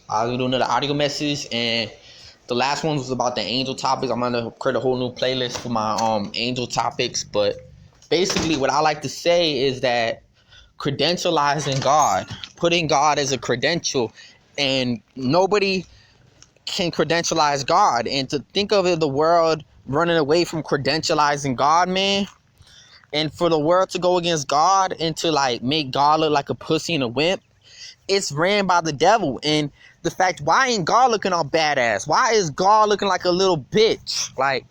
I was doing another audio message, and the last one was about the angel topics. I'm gonna create a whole new playlist for my angel topics. But basically, what I like to say is that credentializing God, putting God as a credential, and nobody can credentialize God. And to think of it, the world running away from credentializing God, man, and for the world to go against God and to like make God look like a pussy and a wimp, it's ran by the devil. And the fact, why ain't God looking all badass? Why is God looking like a little bitch? Like,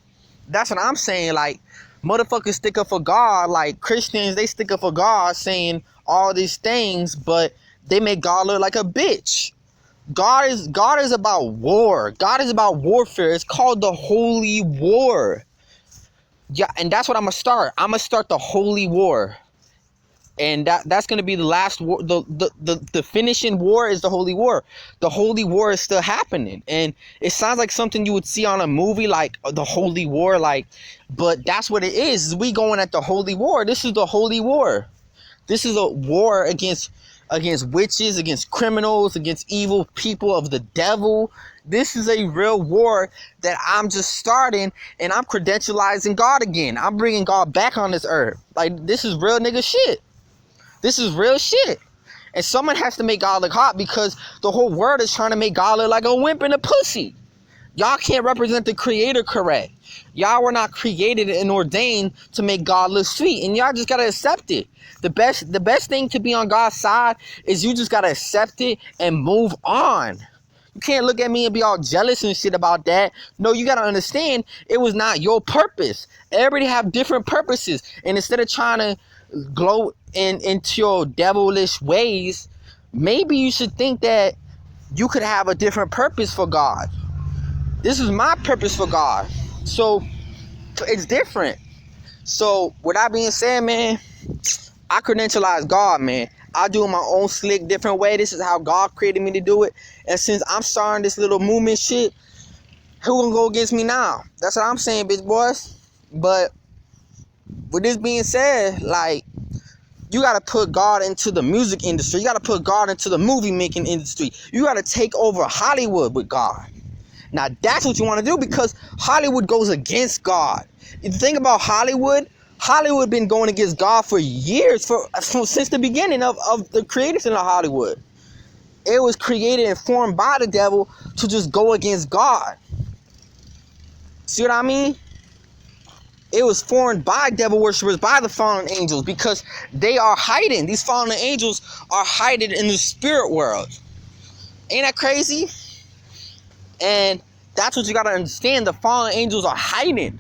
that's what I'm saying. Like, motherfuckers stick up for God. Like, Christians, they stick up for God saying all these things, but they make God look like a bitch. God is about war. God is about warfare. It's called the Holy War. Yeah, and that's what I'm gonna start. I'm gonna start the Holy War. And that's going to be the last war. The finishing war is the Holy War. The Holy War is still happening, and it sounds like something you would see on a movie, like the Holy War, like, but that's what it is. We going at the Holy War. This is the Holy War. This is a war against witches, against criminals, against evil people of the devil. This is a real war that I'm just starting, and I'm credentializing God again. I'm bringing God back on this earth. Like, this is real nigga shit. This is real shit. And someone has to make God look hot, because the whole world is trying to make God look like a wimp and a pussy. Y'all can't represent the creator correct. Y'all were not created and ordained to make God look sweet. And y'all just gotta accept it. The best thing to be on God's side is you just gotta accept it and move on. You can't look at me and be all jealous and shit about that. No, you gotta understand, it was not your purpose. Everybody have different purposes. And instead of trying to glow into your devilish ways, maybe you should think that you could have a different purpose for God. This is my purpose for God, so it's different. So with that being said, man, I credentialize God, man. I do it my own slick, different way. This is how God created me to do it. And since I'm starting this little movement shit, who gonna go against me now? That's what I'm saying, bitch boys. But with this being said, like, you got to put God into the music industry. You got to put God into the movie making industry. You got to take over Hollywood with God. Now, that's what you want to do, because Hollywood goes against God. If you think about Hollywood been going against God for years, since the beginning of the creation of Hollywood. It was created and formed by the devil to just go against God. See what I mean? It was formed by devil worshippers, by the fallen angels, because they are hiding. These fallen angels are hiding in the spirit world. Ain't that crazy? And that's what you gotta understand. The fallen angels are hiding.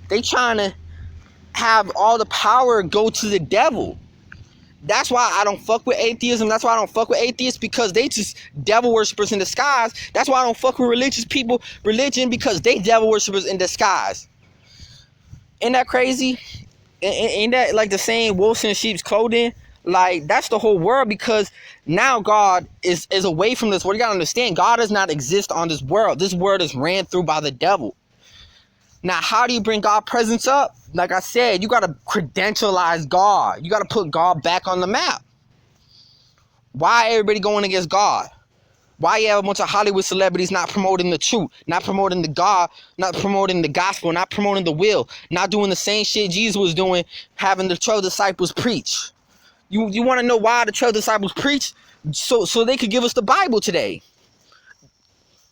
They trying to have all the power go to the devil. That's why I don't fuck with atheism. That's why I don't fuck with atheists, because they just devil worshippers in disguise. That's why I don't fuck with religious people, because they devil worshippers in disguise. Ain't that crazy? Ain't that like the saying, wolves in sheep's clothing? Like, that's the whole world, because now God is away from this world. You gotta understand, God does not exist on this world. This world is ran through by the devil. Now, how do you bring God's presence up? Like I said, you gotta credentialize God. You gotta put God back on the map. Why everybody going against God? Why you have a bunch of Hollywood celebrities not promoting the truth, not promoting the God, not promoting the gospel, not promoting the will, not doing the same shit Jesus was doing, having the 12 disciples preach? You want to know why the 12 disciples preach? So they could give us the Bible today.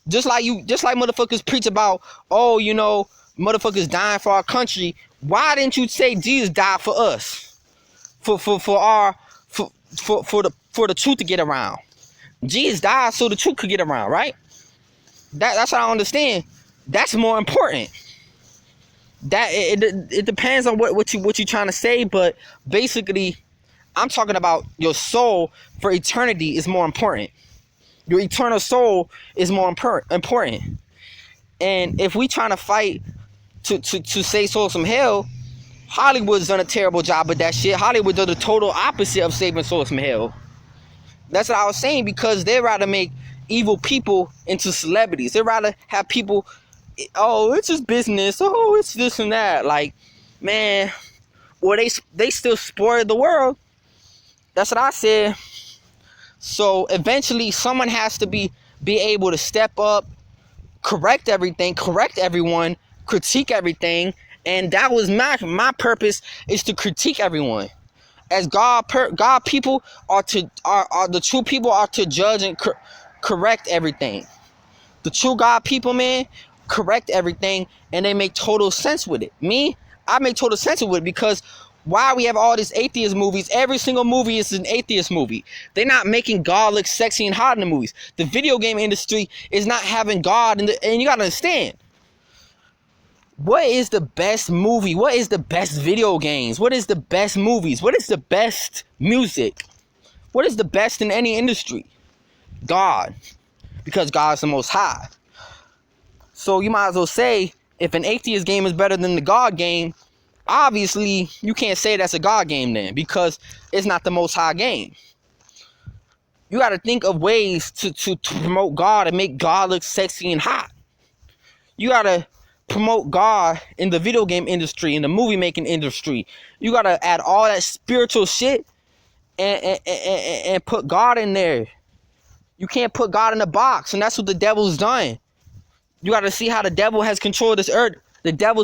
Just like motherfuckers preach about, oh, you know, motherfuckers dying for our country. Why didn't you say Jesus died for us? For the truth to get around. Jesus died so the truth could get around, right? That's what I understand. That's more important. That it depends on what you trying to say, but basically, I'm talking about your soul for eternity is more important. Your eternal soul is more important. And if we trying to fight to save souls from hell, Hollywood's done a terrible job with that shit. Hollywood does the total opposite of saving souls from hell. That's what I was saying, because they'd rather make evil people into celebrities. They'd rather have people, oh, it's just business. Oh, it's this and that. Like, man, or they still spoil the world. That's what I said. So eventually someone has to be be able to step up, correct everything, correct everyone, critique everything. And that was my purpose, is to critique everyone. As God people are the true people are to judge and correct everything. The true God people, man, correct everything, and they make total sense with it. Me, I make total sense with it, because why we have all these atheist movies? Every single movie is an atheist movie. They're not making God look sexy and hot in the movies. The video game industry is not having God in and you gotta understand. What is the best movie? What is the best video games? What is the best movies? What is the best music? What is the best in any industry? God. Because God's the most high. So you might as well say, if an atheist game is better than the God game, obviously you can't say that's a God game then, because it's not the most high game. You got to think of ways to promote God and make God look sexy and hot. You got to promote God in the video game industry, in the movie making industry. You got to add all that spiritual shit and put God in there. You can't put God in a box, and that's what the devil's done. You got to see how the devil has controlled this earth. The devil